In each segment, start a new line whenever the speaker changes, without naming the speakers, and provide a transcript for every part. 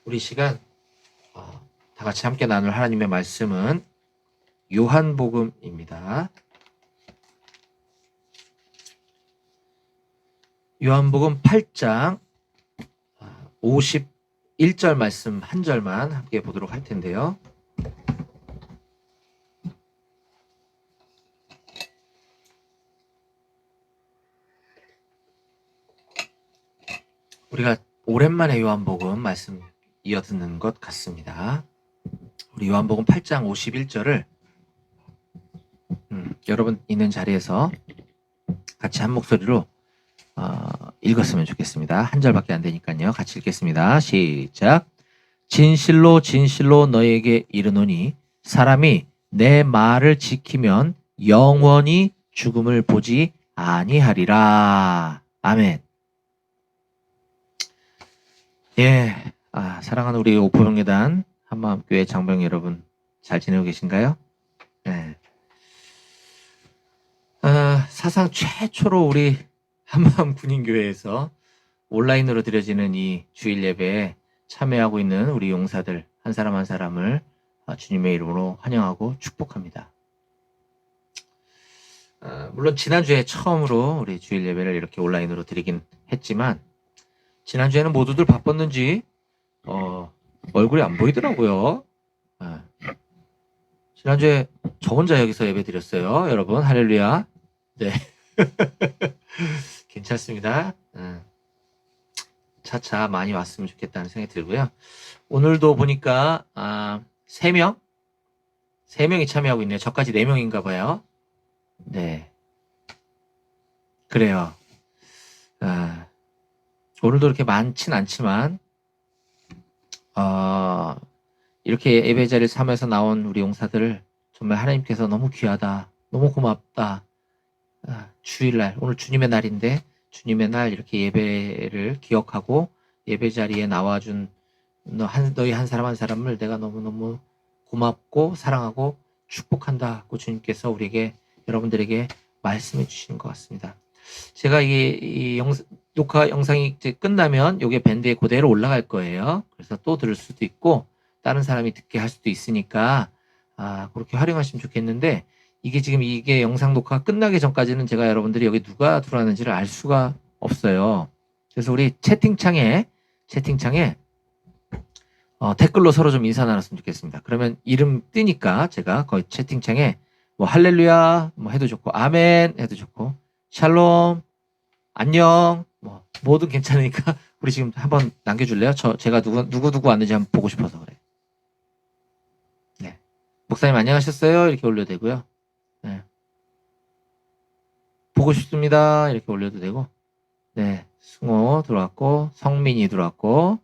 우리 시간 다 같이 함께 나눌 하나님의 말씀은 요한복음입니다. 요한복음 8장 51절 말씀 한 절만 함께 보도록 할 텐데요. 우리가 오랜만에 요한복음 말씀 이어듣는 것 같습니다. 우리 요한복음 8장 51절을 여러분 있는 자리에서 같이 한 목소리로 읽었으면 좋겠습니다. 한 절밖에 안 되니까요. 같이 읽겠습니다. 시작. 진실로 진실로 너에게 이르노니 사람이 내 말을 지키면 영원히 죽음을 보지 아니하리라. 아멘. 예, 사랑하는 우리 오포병예단 한마음교회 장병 여러분 잘 지내고 계신가요? 네. 사상 최초로 우리 한마음 군인교회에서 온라인으로 드려지는 이 주일 예배에 참여하고 있는 우리 용사들 한 사람 한 사람을 주님의 이름으로 환영하고 축복합니다. 물론 지난주에 처음으로 우리 주일 예배를 이렇게 온라인으로 드리긴 했지만 지난주에는 모두들 바빴는지 얼굴이 안 보이더라고요. 지난주에 저 혼자 여기서 예배 드렸어요. 여러분 할렐루야. 네. 괜찮습니다. 차차 많이 왔으면 좋겠다는 생각이 들고요. 오늘도 보니까 3명이 참여하고 있네요. 저까지 4명인가 봐요. 네. 그래요. 오늘도 이렇게 많진 않지만 이렇게 예배 자리를 삼아서 나온 우리 용사들을 정말 하나님께서 너무 귀하다, 너무 고맙다. 주일날, 오늘 주님의 날인데 주님의 날 이렇게 예배를 기억하고 예배 자리에 나와준 너희 한 사람 한 사람을 내가 너무너무 고맙고 사랑하고 축복한다고 주님께서 우리에게 여러분들에게 말씀해 주시는 것 같습니다. 제가 녹화 영상이 이제 끝나면 이게 밴드에 그대로 올라갈 거예요. 그래서 또 들을 수도 있고 다른 사람이 듣게 할 수도 있으니까 그렇게 활용하시면 좋겠는데 이게 영상 녹화 끝나기 전까지는 제가 여러분들이 여기 누가 들어왔는지를 알 수가 없어요. 그래서 우리 채팅창에 댓글로 서로 좀 인사 나눴으면 좋겠습니다. 그러면 이름 뜨니까 제가 거기 채팅창에 뭐 할렐루야 뭐 해도 좋고 아멘 해도 좋고 샬롬 안녕 뭐 뭐든 괜찮으니까 우리 지금 한번 남겨줄래요? 제가 누구 왔는지 한번 보고 싶어서 그래. 네, 목사님 안녕하셨어요 이렇게 올려도 되고요. 네, 보고 싶습니다 이렇게 올려도 되고. 네, 승호 들어왔고 성민이 들어왔고.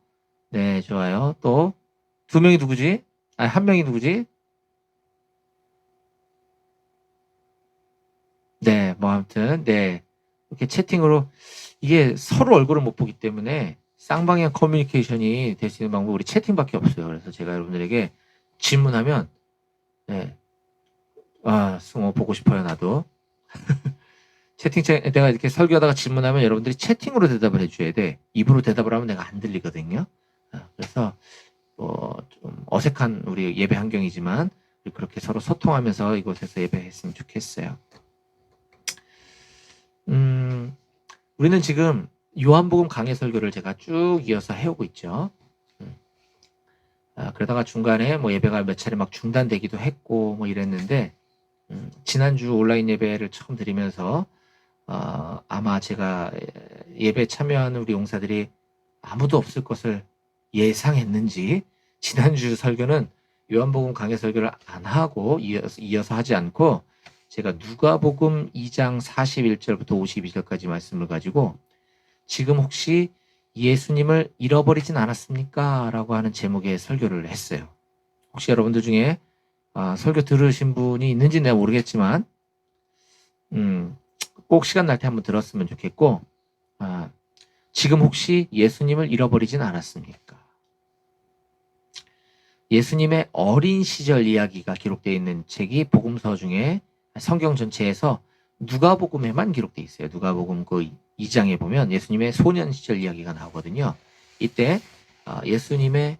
네, 좋아요. 또 2명이 누구지? 1명이 누구지? 네, 뭐 아무튼 네, 이렇게 채팅으로 이게 서로 얼굴을 못 보기 때문에 쌍방향 커뮤니케이션이 될 수 있는 방법이 우리 채팅밖에 없어요. 그래서 제가 여러분들에게 질문하면 네, 승호 보고 싶어요 나도. 채팅창 내가 이렇게 설교하다가 질문하면 여러분들이 채팅으로 대답을 해줘야 돼. 입으로 대답을 하면 내가 안 들리거든요. 그래서 좀 어색한 우리 예배 환경이지만 그렇게 서로 소통하면서 이곳에서 예배했으면 좋겠어요. 우리는 지금 요한복음 강해 설교를 제가 쭉 이어서 해오고 있죠. 그러다가 중간에 뭐 예배가 몇 차례 막 중단되기도 했고 뭐 이랬는데 지난주 온라인 예배를 처음 드리면서 아마 제가 예배 참여하는 우리 용사들이 아무도 없을 것을 예상했는지 지난주 설교는 요한복음 강해 설교를 안 하고 이어서 하지 않고 제가 누가복음 2장 41절부터 52절까지 말씀을 가지고 지금 혹시 예수님을 잃어버리진 않았습니까? 라고 하는 제목의 설교를 했어요. 혹시 여러분들 중에 설교 들으신 분이 있는지 내가 모르겠지만 꼭 시간 날 때 한번 들었으면 좋겠고 지금 혹시 예수님을 잃어버리진 않았습니까? 예수님의 어린 시절 이야기가 기록되어 있는 책이 복음서 중에 성경 전체에서 누가복음에만 기록되어 있어요. 누가복음 그 2장에 보면 예수님의 소년 시절 이야기가 나오거든요. 이때 예수님의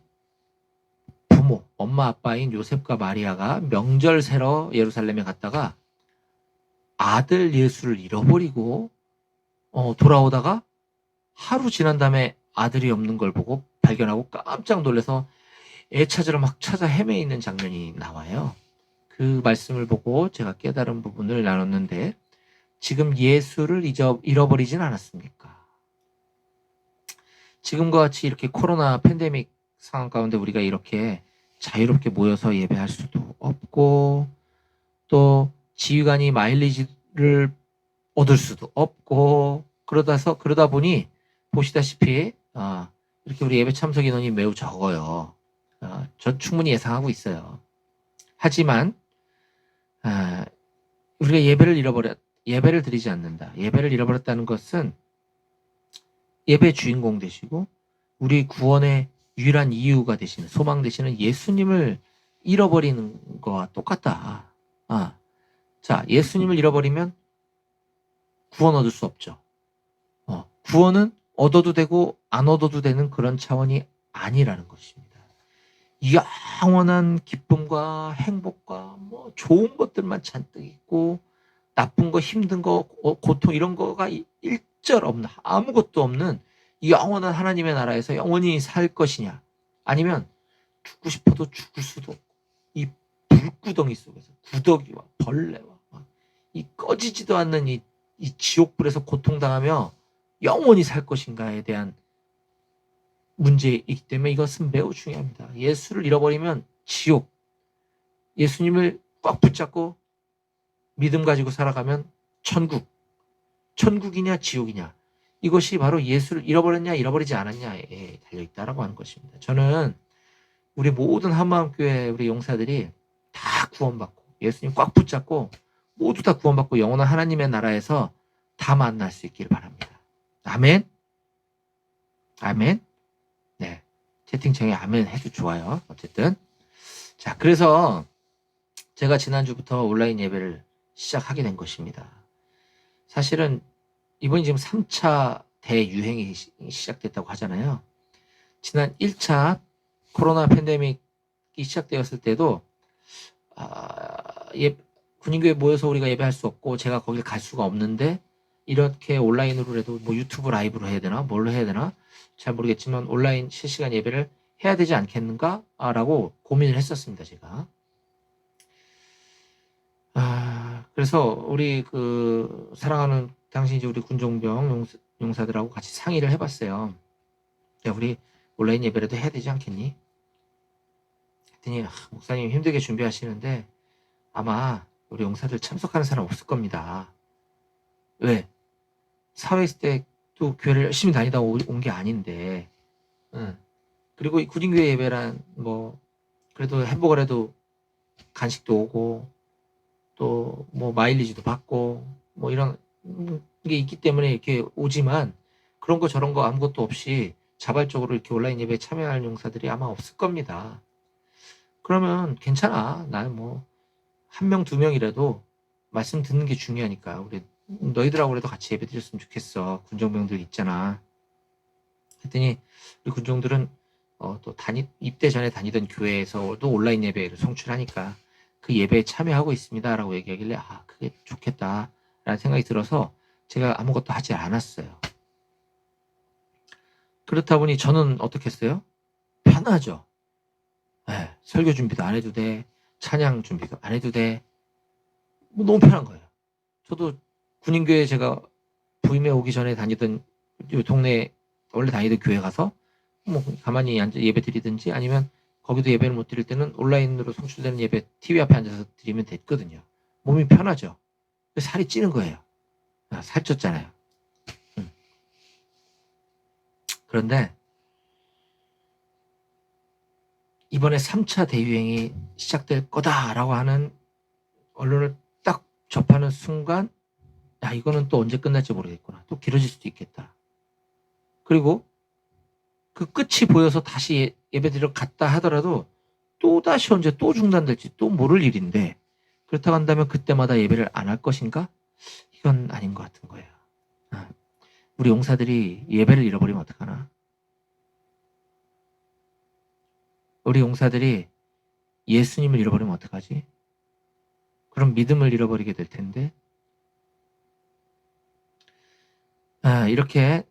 엄마 아빠인 요셉과 마리아가 명절 세러 예루살렘에 갔다가 아들 예수를 잃어버리고 돌아오다가 하루 지난 다음에 아들이 없는 걸 보고 발견하고 깜짝 놀라서 애 찾으러 막 찾아 헤매이는 장면이 나와요. 그 말씀을 보고 제가 깨달은 부분을 나눴는데, 지금 예수를 잃어버리진 않았습니까? 지금과 같이 이렇게 코로나 팬데믹 상황 가운데 우리가 이렇게 자유롭게 모여서 예배할 수도 없고, 또 지휘관이 마일리지를 얻을 수도 없고, 그러다 보니 보시다시피 이렇게 우리 예배 참석 인원이 매우 적어요. 저 충분히 예상하고 있어요. 하지만 우리가 예배를 드리지 않는다. 예배를 잃어버렸다는 것은 예배 주인공 되시고 우리 구원의 유일한 이유가 되시는, 소망 되시는 예수님을 잃어버리는 거와 똑같다. 자, 예수님을 잃어버리면 구원 얻을 수 없죠. 구원은 얻어도 되고 안 얻어도 되는 그런 차원이 아니라는 것입니다. 영원한 기쁨과 행복과 뭐 좋은 것들만 잔뜩 있고, 나쁜 거, 힘든 거, 고통 이런 거가 일절 없는, 아무것도 없는 영원한 하나님의 나라에서 영원히 살 것이냐, 아니면 죽고 싶어도 죽을 수도 없고 이 불구덩이 속에서 구더기와 벌레와 이 꺼지지도 않는 이 지옥불에서 고통당하며 영원히 살 것인가에 대한 문제이기 때문에 이것은 매우 중요합니다. 예수를 잃어버리면 지옥, 예수님을 꽉 붙잡고 믿음 가지고 살아가면 천국이냐 지옥이냐, 이것이 바로 예수를 잃어버렸냐 잃어버리지 않았냐에 달려있다라고 하는 것입니다. 저는 우리 모든 한마음교회 우리 용사들이 다 구원받고 예수님 꽉 붙잡고 모두 다 구원받고 영원한 하나님의 나라에서 다 만날 수 있기를 바랍니다. 아멘. 아멘. 네, 채팅창에 아멘 해도 좋아요. 어쨌든 자, 그래서 제가 지난주부터 온라인 예배를 시작하게 된 것입니다. 사실은 이번이 지금 3차 대유행이 시작됐다고 하잖아요. 지난 1차 코로나 팬데믹이 시작되었을 때도 군인교회 모여서 우리가 예배할 수 없고 제가 거길 갈 수가 없는데, 이렇게 온라인으로라도 뭐 유튜브 라이브로 해야 되나 뭘로 해야 되나 잘 모르겠지만 온라인 실시간 예배를 해야 되지 않겠는가 라고 고민을 했었습니다. 제가 그래서 우리 그 사랑하는 당시 이제 우리 군종병 용사들하고 같이 상의를 해봤어요. 야, 우리 온라인 예배라도 해야 되지 않겠니? 했더니 목사님 힘들게 준비하시는데 아마 우리 용사들 참석하는 사람 없을 겁니다. 왜? 사회 있을 때도 교회를 열심히 다니다 온 게 아닌데, 그리고 이 군인교회 예배란 뭐 그래도 햄버거를 해도 간식도 오고 또 뭐 마일리지도 받고 뭐 이런 게 있기 때문에 이렇게 오지만, 그런 거 저런 거 아무것도 없이 자발적으로 이렇게 온라인 예배에 참여할 용사들이 아마 없을 겁니다. 그러면 괜찮아. 나는 뭐 한 명, 두 명이라도 말씀 듣는 게 중요하니까 우리 너희들하고라도 같이 예배 드렸으면 좋겠어. 군종병들 있잖아. 했더니 우리 군종들은 또 입대 전에 다니던 교회에서도 온라인 예배를 송출하니까 그 예배에 참여하고 있습니다라고 얘기하길래 그게 좋겠다라는 생각이 들어서 제가 아무것도 하지 않았어요. 그렇다 보니 저는 어떻게 했어요? 편하죠. 네, 설교 준비도 안 해도 돼. 찬양 준비도 안 해도 돼. 뭐 너무 편한 거예요. 저도 군인교회 제가 부임해 오기 전에 다니던 동네 원래 다니던 교회 가서 뭐 가만히 앉아 예배 드리든지, 아니면 거기도 예배를 못 드릴 때는 온라인으로 송출되는 예배 TV 앞에 앉아서 드리면 됐거든요. 몸이 편하죠. 살이 찌는 거예요. 살쪘잖아요. 그런데 이번에 3차 대유행이 시작될 거다라고 하는 언론을 딱 접하는 순간, 이거는 또 언제 끝날지 모르겠구나. 또 길어질 수도 있겠다. 그리고 그 끝이 보여서 다시 예배드리러 갔다 하더라도 또 다시 언제 또 중단될지 또 모를 일인데, 그렇다고 한다면 그때마다 예배를 안 할 것인가? 이건 아닌 것 같은 거예요. 우리 용사들이 예배를 잃어버리면 어떡하나? 우리 용사들이 예수님을 잃어버리면 어떡하지? 그럼 믿음을 잃어버리게 될 텐데, 이렇게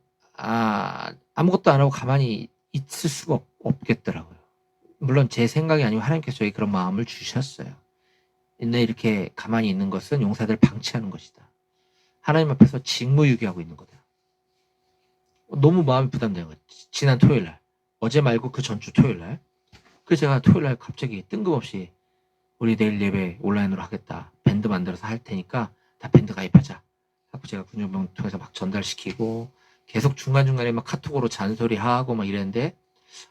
아무것도 안 하고 가만히 있을 수가 없겠더라고요. 물론 제 생각이 아니고 하나님께서 저에게 그런 마음을 주셨어요. 근데 이렇게 가만히 있는 것은 용사들 방치하는 것이다. 하나님 앞에서 직무유기하고 있는 거다. 너무 마음이 부담되는 거예요. 지난 토요일 날, 어제 말고 그 전주 토요일 날, 그래서 제가 토요일 날 갑자기 뜬금없이 우리 내일 예배 온라인으로 하겠다. 밴드 만들어서 할 테니까 다 밴드 가입하자. 하고 제가 군용병 통해서 막 전달시키고 계속 중간중간에 막 카톡으로 잔소리하고 막 이랬는데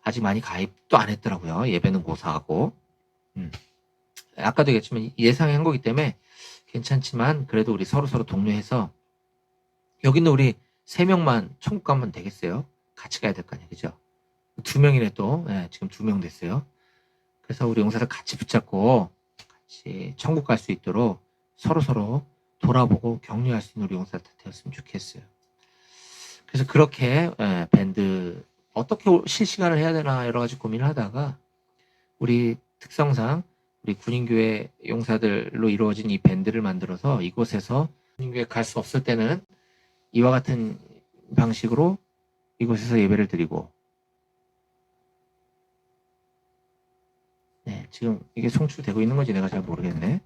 아직 많이 가입도 안 했더라고요. 예배는 고사하고. 아까도 얘기했지만 예상한 거기 때문에 괜찮지만 그래도 우리 서로서로 독려해서 여기는 우리 3명만 천국 가면 되겠어요. 같이 가야 될 거 아니에요. 그죠? 2명이네 또. 지금 2명 됐어요. 그래서 우리 용사들 같이 붙잡고 같이 천국 갈 수 있도록 서로서로 돌아보고 격려할 수 있는 우리 용사들 되었으면 좋겠어요. 그래서 그렇게 밴드 어떻게 실시간을 해야 되나 여러 가지 고민을 하다가 우리 특성상 우리 군인교회 용사들로 이루어진 이 밴드를 만들어서 이곳에서 군인교회 갈 수 없을 때는 이와 같은 방식으로 이곳에서 예배를 드리고 지금 이게 송출되고 있는 건지 내가 잘 모르겠네.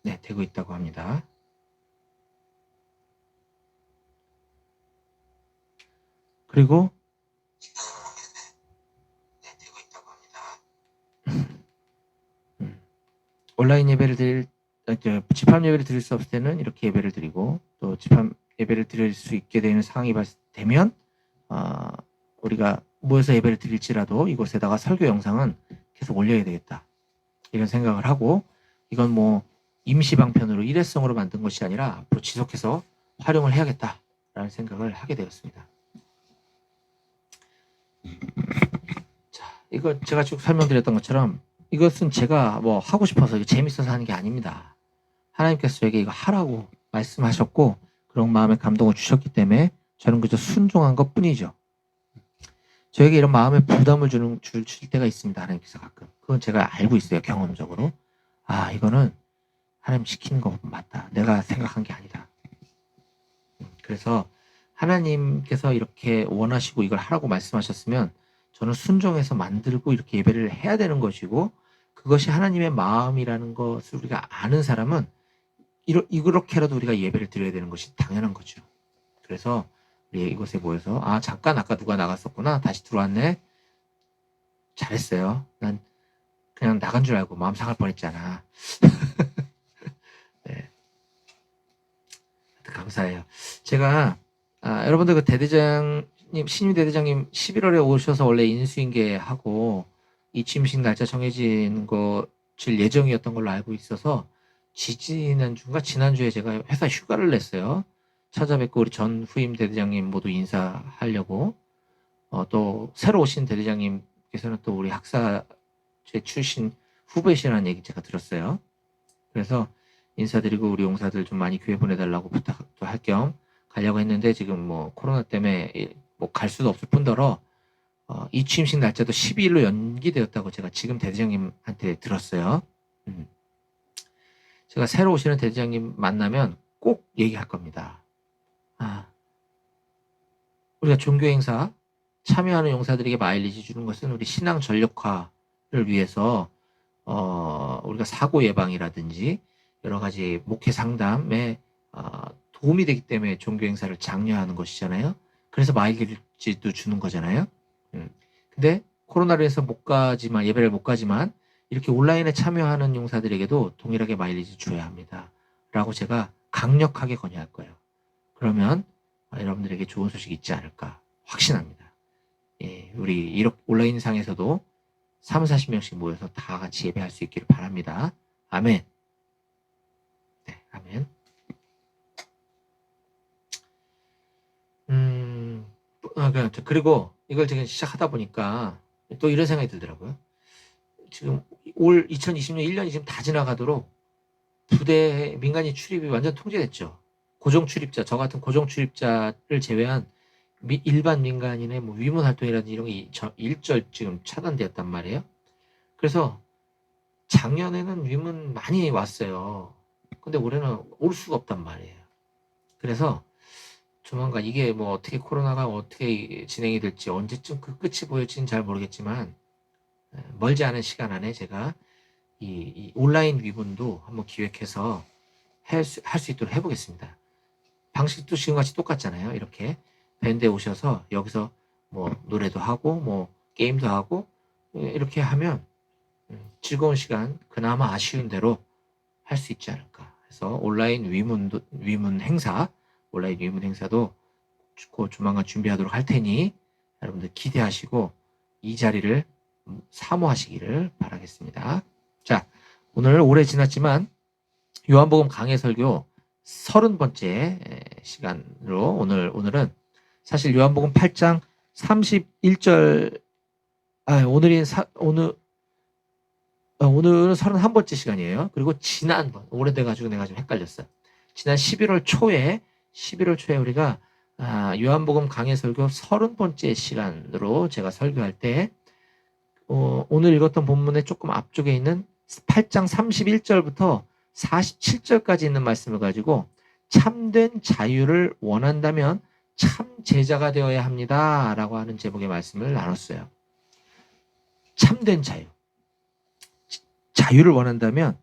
네, 되고 있다고 합니다. 그리고 되고 있다고 합니다. 온라인 예배를 집합 예배를 드릴 수 없을 때는 이렇게 예배를 드리고 또 집합 예배를 드릴 수 있게 되는 상황이 되면 우리가 모여서 예배를 드릴지라도 이곳에다가 설교 영상은 계속 올려야 되겠다. 이런 생각을 하고 이건 뭐 임시 방편으로 일회성으로 만든 것이 아니라 앞으로 지속해서 활용을 해야겠다라는 생각을 하게 되었습니다. 자, 이거 제가 쭉 설명드렸던 것처럼 이것은 제가 뭐 하고 싶어서 재밌어서 하는 게 아닙니다. 하나님께서 저에게 이거 하라고 말씀하셨고 그런 마음의 감동을 주셨기 때문에 저는 그저 순종한 것 뿐이죠. 저에게 이런 마음의 부담을 줄 때가 있습니다. 하나님께서 가끔. 그건 제가 알고 있어요. 경험적으로. 이거는 하나님 시키는 거 맞다. 내가 생각한 게 아니다. 그래서 하나님께서 이렇게 원하시고 이걸 하라고 말씀하셨으면 저는 순종해서 만들고 이렇게 예배를 해야 되는 것이고 그것이 하나님의 마음이라는 것을 우리가 아는 사람은 이렇게라도 우리가 예배를 드려야 되는 것이 당연한 거죠. 그래서 우리 이곳에 모여서 잠깐 아까 누가 나갔었구나. 다시 들어왔네. 잘했어요. 난 그냥 나간 줄 알고 마음 상할 뻔했잖아. 네. 감사해요. 제가 여러분들 그 대대장님 신임 대대장님 11월에 오셔서 원래 인수인계 하고 이 취임식 날짜 정해진 것일 예정이었던 걸로 알고 있어서 지난주에 제가 회사 휴가를 냈어요. 찾아뵙고 우리 전 후임 대대장님 모두 인사하려고 또 새로 오신 대대장님께서는 또 우리 학사 제 출신 후배시라는 얘기 제가 들었어요. 그래서 인사드리고 우리 용사들 좀 많이 교회 보내달라고 부탁도 할 겸 가려고 했는데 지금 뭐 코로나 때문에 뭐 갈 수도 없을 뿐더러 이 취임식 날짜도 12일로 연기되었다고 제가 지금 대대장님한테 들었어요. 제가 새로 오시는 대대장님 만나면 꼭 얘기할 겁니다. 우리가 종교 행사 참여하는 용사들에게 마일리지 주는 것은 우리 신앙 전력화를 위해서 우리가 사고 예방이라든지 여러 가지 목회 상담에 도움이 되기 때문에 종교 행사를 장려하는 것이잖아요. 그래서 마일리지도 주는 거잖아요. 근데 코로나로 해서 예배를 못 가지만 이렇게 온라인에 참여하는 용사들에게도 동일하게 마일리지 줘야 합니다. 라고 제가 강력하게 권유할 거예요. 그러면 여러분들에게 좋은 소식이 있지 않을까 확신합니다. 우리 이렇게 온라인상에서도 30, 40명씩 모여서 다 같이 예배할 수 있기를 바랍니다. 아멘. 네, 아멘. 그리고 이걸 제가 시작하다 보니까 또 이런 생각이 들더라고요. 지금 올 2020년 1년이 지금 다 지나가도록 부대 민간인 출입이 완전 통제됐죠. 고정 출입자, 저 같은 고정 출입자를 제외한 일반 민간인의 뭐 위문 활동이라든지 이런 게 일절 지금 차단되었단 말이에요. 그래서 작년에는 위문 많이 왔어요. 근데 올해는 올 수가 없단 말이에요. 그래서 조만간 이게 뭐 어떻게 코로나가 어떻게 진행이 될지 언제쯤 그 끝이 보일지는 잘 모르겠지만 멀지 않은 시간 안에 제가 이 온라인 위문도 한번 기획해서 할 수 있도록 해보겠습니다. 방식도 지금같이 똑같잖아요. 이렇게 밴드에 오셔서 여기서 뭐 노래도 하고 뭐 게임도 하고 이렇게 하면 즐거운 시간 그나마 아쉬운 대로 할 수 있지 않을까. 그래서 온라인 위문 행사도 조만간 준비하도록 할 테니 여러분들 기대하시고 이 자리를 사모하시기를 바라겠습니다. 자, 오늘 오래 지났지만 요한복음 강해 설교 30번째 시간으로 오늘은 사실 요한복음 8장 31절 오늘은 31번째 시간이에요. 그리고 지난번 오래돼가지고 내가 좀 헷갈렸어요. 지난 11월 초에 우리가 요한복음 강해 설교 30번째 시간으로 제가 설교할 때 오늘 읽었던 본문의 조금 앞쪽에 있는 8장 31절부터 47절까지 있는 말씀을 가지고 참된 자유를 원한다면 참 제자가 되어야 합니다. 라고 하는 제목의 말씀을 나눴어요. 참된 자유를 원한다면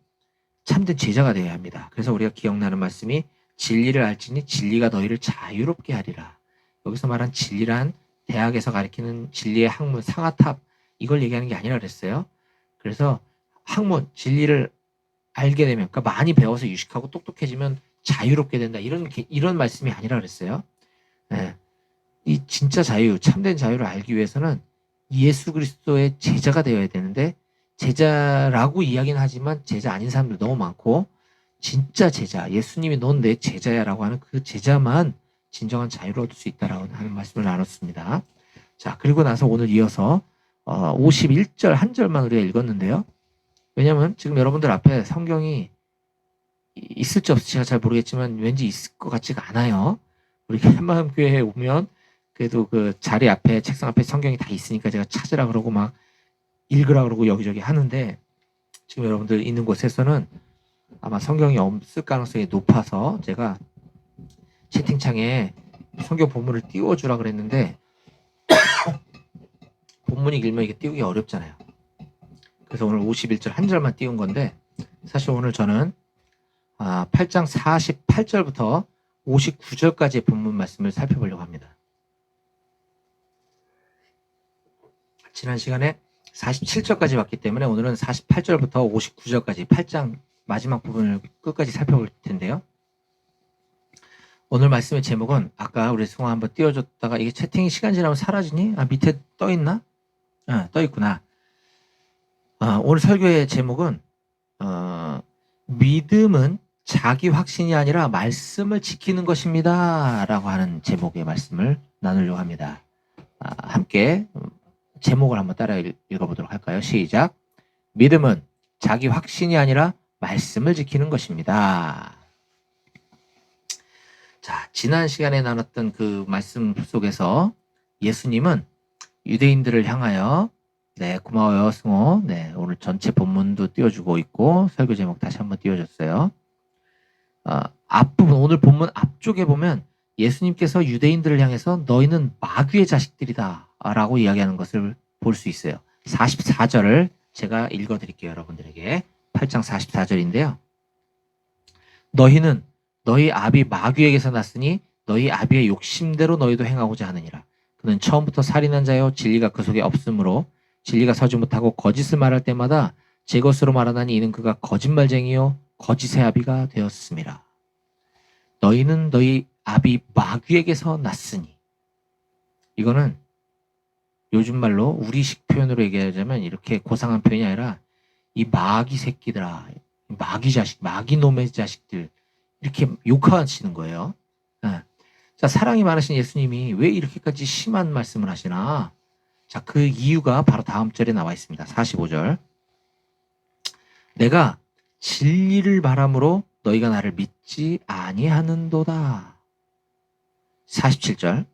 참된 제자가 되어야 합니다. 그래서 우리가 기억나는 말씀이 진리를 알지니 진리가 너희를 자유롭게 하리라. 여기서 말한 진리란 대학에서 가르치는 진리의 학문 상아탑 이걸 얘기하는 게 아니라 그랬어요. 그래서 학문 진리를 알게 되면 그러니까 많이 배워서 유식하고 똑똑해지면 자유롭게 된다. 이런 말씀이 아니라 그랬어요. 네. 이 진짜 자유, 참된 자유를 알기 위해서는 예수 그리스도의 제자가 되어야 되는데 제자라고 이야기는 하지만 제자 아닌 사람들 너무 많고 진짜 제자, 예수님이 넌 내 제자야라고 하는 그 제자만 진정한 자유를 얻을 수 있다라고 하는 말씀을 나눴습니다. 자, 그리고 나서 오늘 이어서 51절 한 절만 우리가 읽었는데요. 왜냐하면 지금 여러분들 앞에 성경이 있을지 없을지 제가 잘 모르겠지만 왠지 있을 것 같지가 않아요. 우리 한마음교회에 오면 그래도 그 자리 앞에 책상 앞에 성경이 다 있으니까 제가 찾으라 그러고 막 읽으라 그러고 여기저기 하는데 지금 여러분들 있는 곳에서는 아마 성경이 없을 가능성이 높아서 제가 채팅창에 성경 본문을 띄워주라 그랬는데 본문이 길면 이게 띄우기 어렵잖아요. 그래서 오늘 51절 한 절만 띄운 건데 사실 오늘 저는 8장 48절부터 59절까지의 본문 말씀을 살펴보려고 합니다. 지난 시간에 47절까지 봤기 때문에 오늘은 48절부터 59절까지 8장 마지막 부분을 끝까지 살펴볼 텐데요. 오늘 말씀의 제목은 아까 우리 승화 한번 띄워줬다가 이게 채팅이 시간 지나면 사라지니? 밑에 떠있나? 떠있구나. 오늘 설교의 제목은 믿음은 자기 확신이 아니라 말씀을 지키는 것입니다. 라고 하는 제목의 말씀을 나누려고 합니다. 함께 제목을 한번 따라 읽어보도록 할까요? 시작. 믿음은 자기 확신이 아니라 말씀을 지키는 것입니다. 자, 지난 시간에 나눴던 그 말씀 속에서 예수님은 유대인들을 향하여 네, 고마워요, 승호. 네, 오늘 전체 본문도 띄워주고 있고 설교 제목 다시 한번 띄워줬어요. 앞부분 오늘 본문 앞쪽에 보면 예수님께서 유대인들을 향해서 너희는 마귀의 자식들이다 라고 이야기하는 것을 볼 수 있어요. 44절을 제가 읽어드릴게요. 여러분들에게 8장 44절인데요. 너희는 너희 아비 마귀에게서 났으니 너희 아비의 욕심대로 너희도 행하고자 하느니라. 그는 처음부터 살인한 자요 진리가 그 속에 없으므로 진리가 서지 못하고 거짓을 말할 때마다 제 것으로 말하나니 이는 그가 거짓말쟁이요 거짓의 아비가 되었습니다. 너희는 너희 아비 마귀에게서 났으니 이거는 요즘 말로 우리식 표현으로 얘기하자면 이렇게 고상한 표현이 아니라 이 마귀 새끼들아, 마귀 자식, 마귀 놈의 자식들 이렇게 욕하시는 거예요. 자, 사랑이 많으신 예수님이 왜 이렇게까지 심한 말씀을 하시나? 자, 그 이유가 바로 다음 절에 나와 있습니다. 45절. 내가 진리를 바람으로 너희가 나를 믿지 아니하는도다. 47절.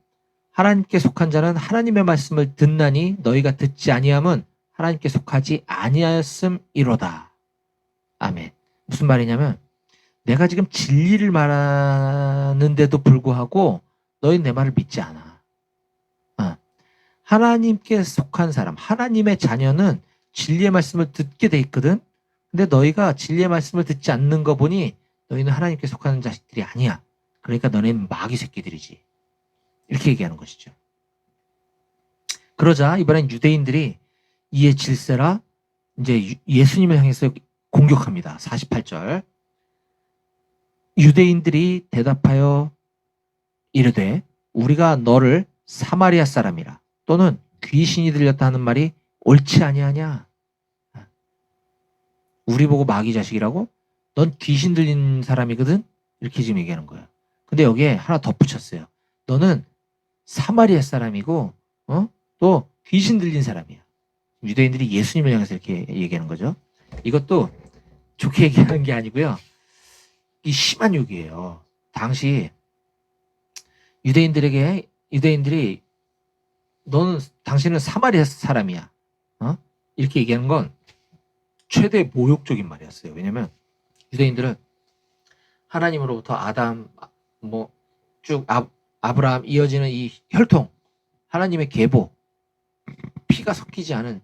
하나님께 속한 자는 하나님의 말씀을 듣나니 너희가 듣지 아니함은 하나님께 속하지 아니하였음이로다. 아멘. 무슨 말이냐면 내가 지금 진리를 말하는데도 불구하고 너희는 내 말을 믿지 않아. 하나님께 속한 사람, 하나님의 자녀는 진리의 말씀을 듣게 돼 있거든. 근데 너희가 진리의 말씀을 듣지 않는 거 보니 너희는 하나님께 속하는 자식들이 아니야. 그러니까 너네는 마귀 새끼들이지. 이렇게 얘기하는 것이죠. 그러자 이번엔 유대인들이 이에 질세라 이제 예수님을 향해서 공격합니다. 48절. 유대인들이 대답하여 이르되 우리가 너를 사마리아 사람이라 또는 귀신이 들렸다 하는 말이 옳지 아니하냐. 우리 보고 마귀 자식이라고? 넌 귀신 들린 사람이거든? 이렇게 지금 얘기하는 거예요. 근데 여기에 하나 덧붙였어요. 너는 사마리아 사람이고 또 귀신 들린 사람이야. 유대인들이 예수님을 향해서 이렇게 얘기하는 거죠. 이것도 좋게 얘기하는 게 아니고요. 이 심한 욕이에요. 당시 유대인들이 당신은 사마리아 사람이야. 이렇게 얘기하는 건 최대 모욕적인 말이었어요. 왜냐면 유대인들은 하나님으로부터 아담 쭉 아브라함 이어지는 이 혈통, 하나님의 계보, 피가 섞이지 않은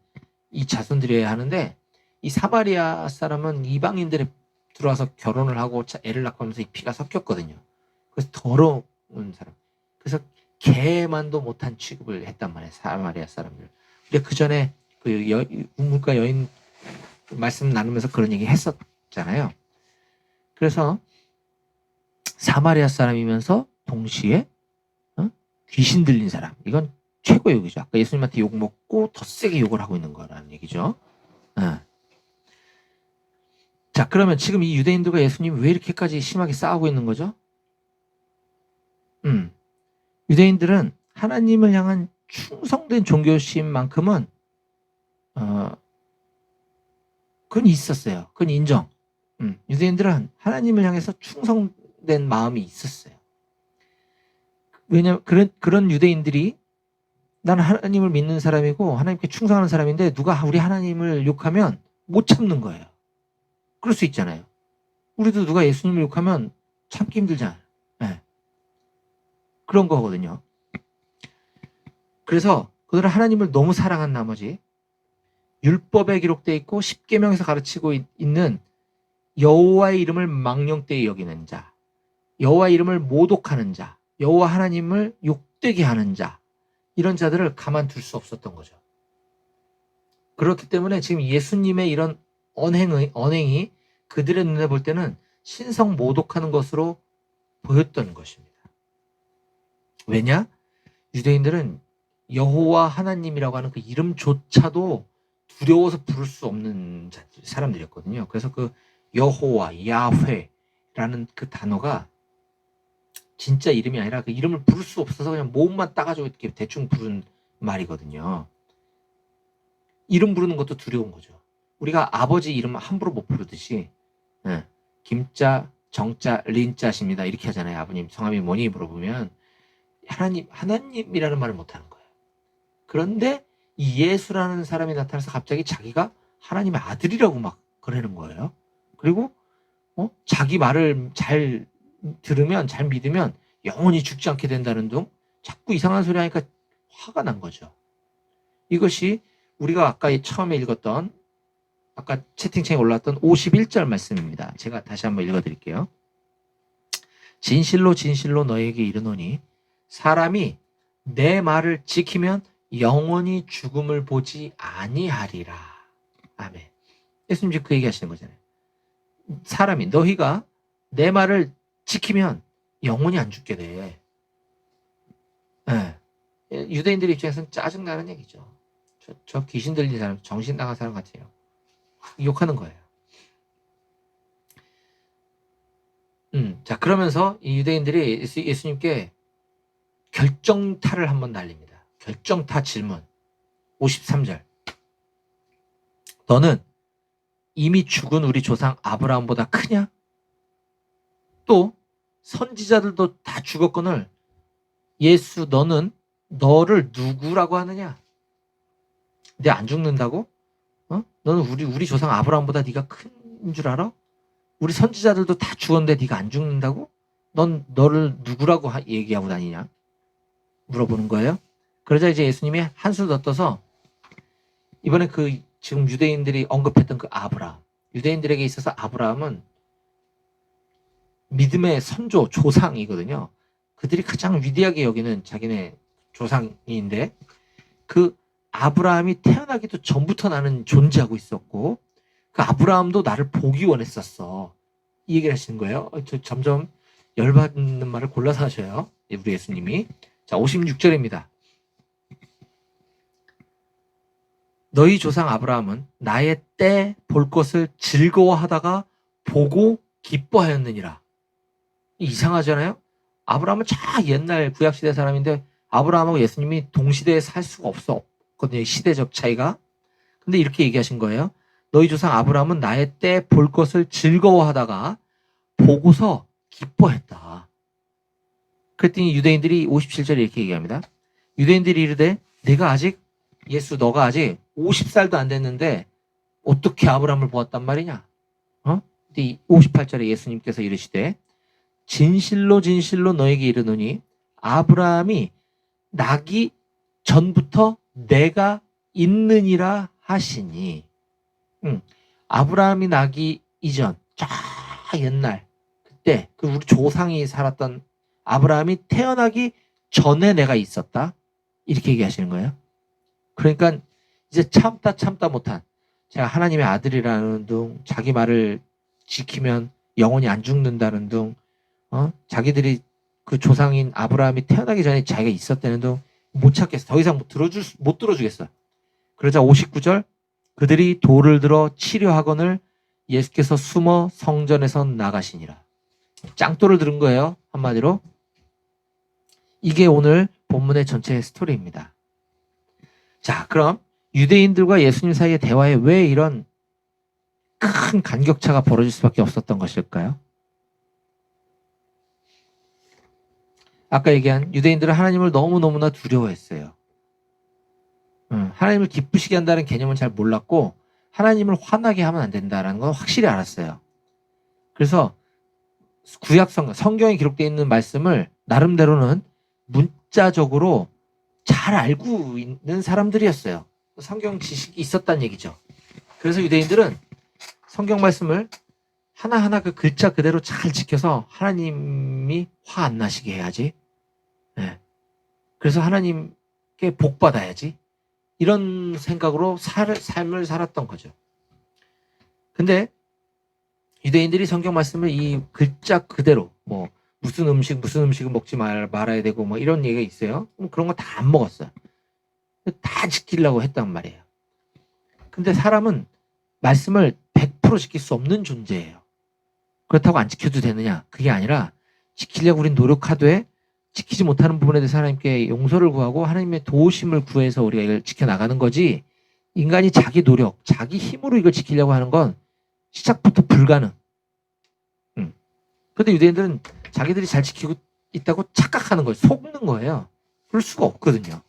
이 자손들이어야 하는데 이 사마리아 사람은 이방인들이 들어와서 결혼을 하고 애를 낳고 하면서 이 피가 섞였거든요. 그래서 더러운 사람. 그래서 개만도 못한 취급을 했단 말이에요. 사마리아 사람들. 우리가 그 전에 그 우물가 여인 말씀 나누면서 그런 얘기 했었잖아요. 그래서 사마리아 사람이면서 동시에 귀신 들린 사람. 이건 최고의 욕이죠. 아까 예수님한테 욕 먹고 더 세게 욕을 하고 있는 거라는 얘기죠. 자, 그러면 지금 이 유대인들과 예수님 왜 이렇게까지 심하게 싸우고 있는 거죠? 유대인들은 하나님을 향한 충성된 종교심만큼은 그건 있었어요. 그건 인정. 유대인들은 하나님을 향해서 충성된 마음이 있었어요. 왜냐면 그런 유대인들이 나는 하나님을 믿는 사람이고 하나님께 충성하는 사람인데 누가 우리 하나님을 욕하면 못 참는 거예요. 그럴 수 있잖아요. 우리도 누가 예수님을 욕하면 참기 힘들잖아요. 네. 그런 거거든요. 그래서 그들은 하나님을 너무 사랑한 나머지 율법에 기록되어 있고 십계명에서 가르치고 있는 여호와의 이름을 망령되이 여기는 자, 여호와의 이름을 모독하는 자, 여호와 하나님을 욕되게 하는 자, 이런 자들을 가만둘 수 없었던 거죠. 그렇기 때문에 지금 예수님의 이런 언행이 그들의 눈에 볼 때는 신성 모독하는 것으로 보였던 것입니다. 왜냐? 유대인들은 여호와 하나님이라고 하는 그 이름조차도 두려워서 부를 수 없는 사람들이었거든요. 그래서 그 여호와, 야훼라는 그 단어가 진짜 이름이 아니라 그 이름을 부를 수 없어서 그냥 모음만 따가지고 이렇게 대충 부른 말이거든요. 이름 부르는 것도 두려운 거죠. 우리가 아버지 이름 함부로 못 부르듯이 김자, 정자, 린자십니다. 이렇게 하잖아요. 아버님 성함이 뭐니 물어보면 하나님이라는 말을 못하는 거예요. 그런데 이 예수라는 사람이 나타나서 갑자기 자기가 하나님의 아들이라고 막 그러는 거예요. 그리고 자기 말을 잘 들으면, 잘 믿으면 영원히 죽지 않게 된다는 둥 자꾸 이상한 소리 하니까 화가 난 거죠. 이것이 우리가 아까 처음에 읽었던, 아까 채팅창에 올라왔던 51절 말씀입니다. 제가 다시 한번 읽어드릴게요. 진실로 진실로 너에게 이르노니 사람이 내 말을 지키면 영원히 죽음을 보지 아니하리라. 아멘. 예수님 그 얘기 하시는 거잖아요. 사람이 너희가 내 말을 지키면 영원히 안 죽게 돼. 네. 유대인들 입장에서는 짜증나는 얘기죠. 저 귀신 들린 사람, 정신 나간 사람 같아요. 욕하는 거예요. 자, 그러면서 이 유대인들이 예수님께 결정타를 한번 날립니다. 결정타 질문. 53절. 너는 이미 죽은 우리 조상 아브라함보다 크냐? 또 선지자들도 다 죽었거늘 예수 너는 너를 누구라고 하느냐? 내 안 죽는다고? 너는 우리 조상 아브라함보다 네가 큰 줄 알아? 우리 선지자들도 다 죽었는데 네가 안 죽는다고? 넌 너를 누구라고 얘기하고 다니냐? 물어보는 거예요. 그러자 이제 예수님이 한술 더 떠서 이번에 그 지금 유대인들이 언급했던 그 아브라함, 유대인들에게 있어서 아브라함은 믿음의 선조, 조상이거든요. 그들이 가장 위대하게 여기는 자기네 조상인데 그 아브라함이 태어나기도 전부터 나는 존재하고 있었고 그 아브라함도 나를 보기 원했었어. 이 얘기를 하시는 거예요. 저 점점 열받는 말을 골라서 하셔요. 우리 예수님이. 자, 56절입니다. 너희 조상 아브라함은 나의 때 볼 것을 즐거워하다가 보고 기뻐하였느니라. 이상하잖아요? 아브라함은 참 옛날 구약시대 사람인데 아브라함하고 예수님이 동시대에 살 수가 없었거든요. 시대적 차이가. 근데 이렇게 얘기하신 거예요. 너희 조상 아브라함은 나의 때 볼 것을 즐거워하다가 보고서 기뻐했다. 그랬더니 유대인들이 57절에 이렇게 얘기합니다. 유대인들이 이르되 너가 아직 50살도 안 됐는데 어떻게 아브라함을 보았단 말이냐? 58절에 예수님께서 이르시되 진실로 진실로 너에게 이르노니 아브라함이 나기 전부터 내가 있느니라 하시니. 아브라함이 나기 이전 쫙 옛날 그때 그 우리 조상이 살았던 아브라함이 태어나기 전에 내가 있었다. 이렇게 얘기하시는 거예요. 그러니까 이제 참다 못한 제가 하나님의 아들이라는 둥 자기 말을 지키면 영원히 안 죽는다는 둥 자기들이 그 조상인 아브라함이 태어나기 전에 자기가 있었다는 둥 못 찾겠어. 더 이상 못 들어주겠어. 그러자 59절 그들이 돌을 들어 치려하거늘 예수께서 숨어 성전에서 나가시니라. 짱돌을 들은 거예요. 한마디로. 이게 오늘 본문의 전체 스토리입니다. 자, 그럼 유대인들과 예수님 사이의 대화에 왜 이런 큰 간격차가 벌어질 수밖에 없었던 것일까요? 아까 얘기한 유대인들은 하나님을 너무너무나 두려워했어요. 하나님을 기쁘시게 한다는 개념은 잘 몰랐고 하나님을 화나게 하면 안 된다는 건 확실히 알았어요. 그래서 성경에 기록되어 있는 말씀을 나름대로는 문자적으로 잘 알고 있는 사람들이었어요. 성경 지식이 있었다는 얘기죠. 그래서 유대인들은 성경 말씀을 하나하나 그 글자 그대로 잘 지켜서 하나님이 화 안 나시게 해야지. 네. 그래서 하나님께 복 받아야지. 이런 생각으로 삶을 살았던 거죠. 근데 유대인들이 성경 말씀을 이 글자 그대로 무슨 음식은 먹지 말아야 되고 이런 얘기가 있어요. 그런 거 다 안 먹었어요. 다 지키려고 했단 말이에요. 근데 사람은 말씀을 100% 지킬 수 없는 존재예요. 그렇다고 안 지켜도 되느냐? 그게 아니라 지키려고 우린 노력하되 지키지 못하는 부분에 대해서 하나님께 용서를 구하고 하나님의 도우심을 구해서 우리가 이걸 지켜나가는 거지 인간이 자기 노력, 자기 힘으로 이걸 지키려고 하는 건 시작부터 불가능. 그런데 유대인들은 자기들이 잘 지키고 있다고 착각하는 거예요. 속는 거예요. 그럴 수가 없거든요.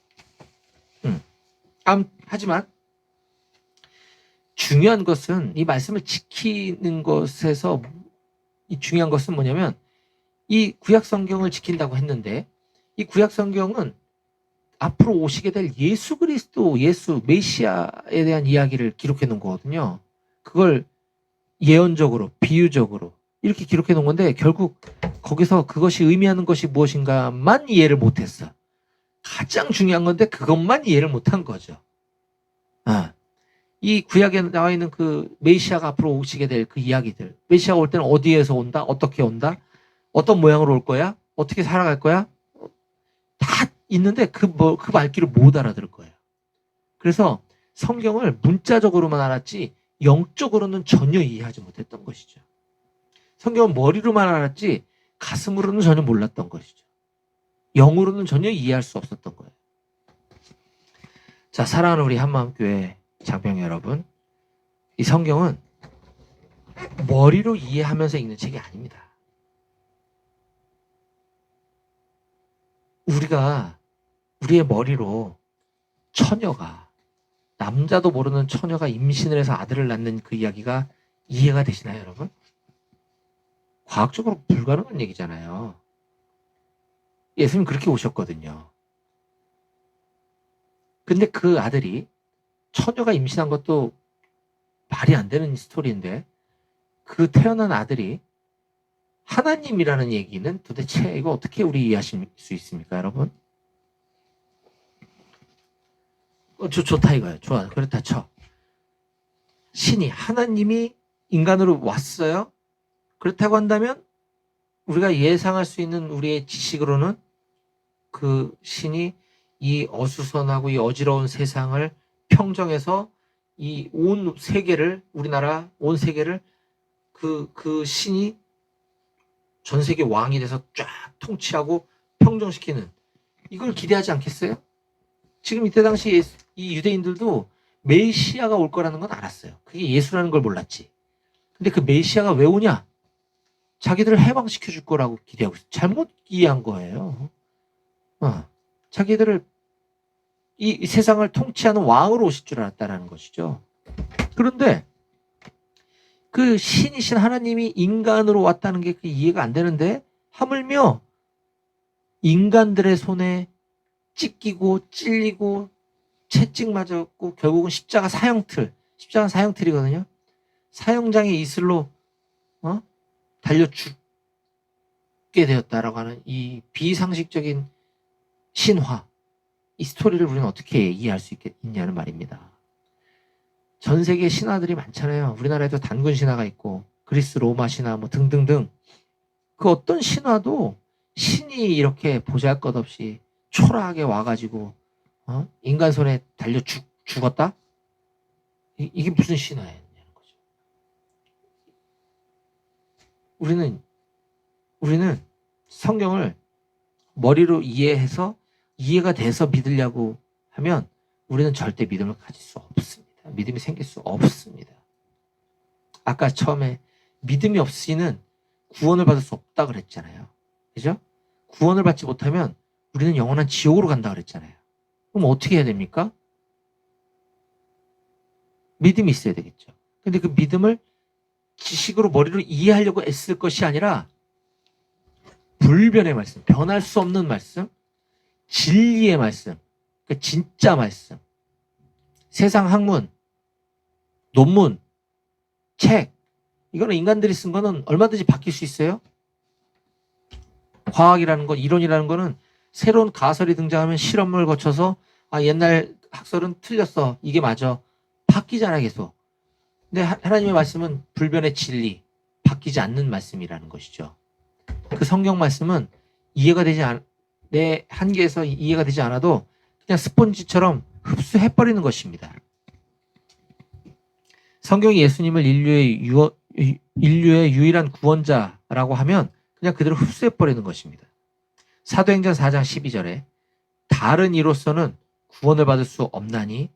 하지만 중요한 것은 이 말씀을 지키는 것에서 이 중요한 것은 뭐냐면 이 구약 성경을 지킨다고 했는데 이 구약 성경은 앞으로 오시게 될 예수 그리스도, 예수 메시아에 대한 이야기를 기록해 놓은 거거든요. 그걸 예언적으로, 비유적으로 이렇게 기록해 놓은 건데 결국 거기서 그것이 의미하는 것이 무엇인가만 이해를 못했어. 가장 중요한 건데 그것만 이해를 못한 거죠. 이 구약에 나와 있는 그 메시아가 앞으로 오시게 될 그 이야기들. 메시아가 올 때는 어디에서 온다? 어떻게 온다? 어떤 모양으로 올 거야? 어떻게 살아갈 거야? 다 있는데 그 말귀를 못 알아들을 거예요. 그래서 성경을 문자적으로만 알았지 영적으로는 전혀 이해하지 못했던 것이죠. 성경은 머리로만 알았지 가슴으로는 전혀 몰랐던 것이죠. 영으로는 전혀 이해할 수 없었던 거예요. 자, 사랑하는 우리 한마음교회 장병 여러분, 이 성경은 머리로 이해하면서 읽는 책이 아닙니다. 우리가 우리의 머리로 처녀가, 남자도 모르는 처녀가 임신을 해서 아들을 낳는 그 이야기가 이해가 되시나요, 여러분? 과학적으로 불가능한 얘기잖아요. 예수님 그렇게 오셨거든요. 근데 그 아들이, 처녀가 임신한 것도 말이 안 되는 스토리인데, 그 태어난 아들이 하나님이라는 얘기는 도대체 이거 어떻게 우리 이해하실 수 있습니까, 여러분? 좋다 이거예요. 좋아. 그렇다 쳐. 신이, 하나님이 인간으로 왔어요. 그렇다고 한다면 우리가 예상할 수 있는 우리의 지식으로는 그 신이 이 어수선하고 이 어지러운 세상을 평정해서 이 온 세계를, 우리나라 온 세계를 그 신이 전 세계 왕이 돼서 쫙 통치하고 평정시키는, 이걸 기대하지 않겠어요? 지금 이때 당시 이 유대인들도 메시아가 올 거라는 건 알았어요. 그게 예수라는 걸 몰랐지. 근데 그 메시아가 왜 오냐? 자기들을 해방시켜 줄 거라고 기대하고 있어요. 잘못 이해한 거예요. 자기들을 이 세상을 통치하는 왕으로 오실 줄 알았다라는 것이죠. 그런데 그 신이신 하나님이 인간으로 왔다는 게 이해가 안 되는데, 하물며 인간들의 손에 찢기고 찔리고 채찍 맞았고 결국은 십자가 사형틀이거든요. 사형장의 이슬로 달려 죽게 되었다라고 하는 이 비상식적인 신화, 이 스토리를 우리는 어떻게 이해할 수 있냐는 말입니다. 전 세계 신화들이 많잖아요. 우리나라에도 단군 신화가 있고 그리스 로마 신화 뭐 등등등. 그 어떤 신화도 신이 이렇게 보잘것없이 초라하게 와가지고 인간 손에 달려 죽었다? 이게 무슨 신화냐는 거죠. 우리는 성경을 머리로 이해해서 이해가 돼서 믿으려고 하면 우리는 절대 믿음을 가질 수 없습니다. 믿음이 생길 수 없습니다. 아까 처음에 믿음이 없이는 구원을 받을 수 없다 그랬잖아요. 그죠? 구원을 받지 못하면 우리는 영원한 지옥으로 간다 그랬잖아요. 그럼 어떻게 해야 됩니까? 믿음이 있어야 되겠죠. 근데 그 믿음을 지식으로 머리로 이해하려고 애쓸 것이 아니라 불변의 말씀, 변할 수 없는 말씀, 진리의 말씀, 그러니까 진짜 말씀, 세상 학문, 논문, 책, 이거는 인간들이 쓴 거는 얼마든지 바뀔 수 있어요. 과학이라는 건, 이론이라는 거는 새로운 가설이 등장하면 실험을 거쳐서 옛날 학설은 틀렸어, 이게 맞아, 바뀌잖아 계속. 근데 하나님의 말씀은 불변의 진리, 바뀌지 않는 말씀이라는 것이죠. 그 성경 말씀은 내 한계에서 이해가 되지 않아도 그냥 스폰지처럼 흡수해버리는 것입니다. 성경이 예수님을 인류의 유일한 구원자라고 하면 그냥 그대로 흡수해버리는 것입니다. 사도행전 4장 12절에 다른 이로서는 구원을 받을 수 없나니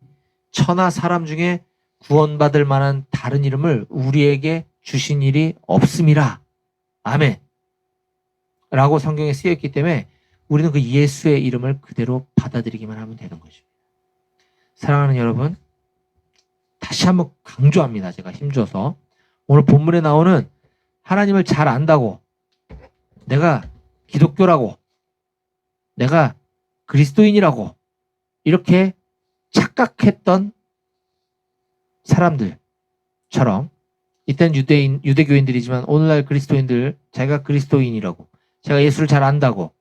천하 사람 중에 구원받을 만한 다른 이름을 우리에게 주신 일이 없음이라. 아멘. 라고 성경에 쓰여있기 때문에 우리는 그 예수의 이름을 그대로 받아들이기만 하면 되는 것입니다. 사랑하는 여러분, 다시 한번 강조합니다. 제가 힘줘서. 오늘 본문에 나오는 하나님을 잘 안다고, 내가 기독교라고, 내가 그리스도인이라고 이렇게 착각했던 사람들처럼, 이때는 유대교인들이지만 오늘날 그리스도인들, 자기가 그리스도인이라고, 제가 예수를 잘 안다고,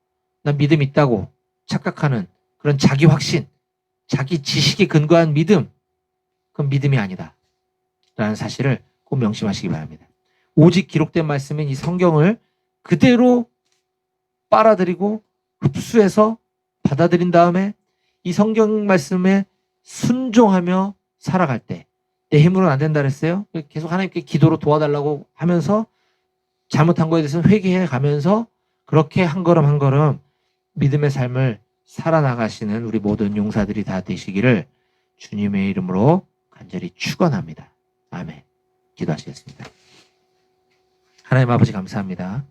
난 믿음 있다고 착각하는 그런 자기 확신, 자기 지식에 근거한 믿음, 그건 믿음이 아니다 라는 사실을 꼭 명심하시기 바랍니다. 오직 기록된 말씀인 이 성경을 그대로 빨아들이고 흡수해서 받아들인 다음에 이 성경 말씀에 순종하며 살아갈 때, 내 힘으로는 안 된다 그랬어요. 계속 하나님께 기도로 도와달라고 하면서 잘못한 거에 대해서 회개해 가면서 그렇게 한 걸음 한 걸음 믿음의 삶을 살아나가시는 우리 모든 용사들이 다 되시기를 주님의 이름으로 간절히 축원합니다. 아멘. 기도하시겠습니다. 하나님 아버지 감사합니다.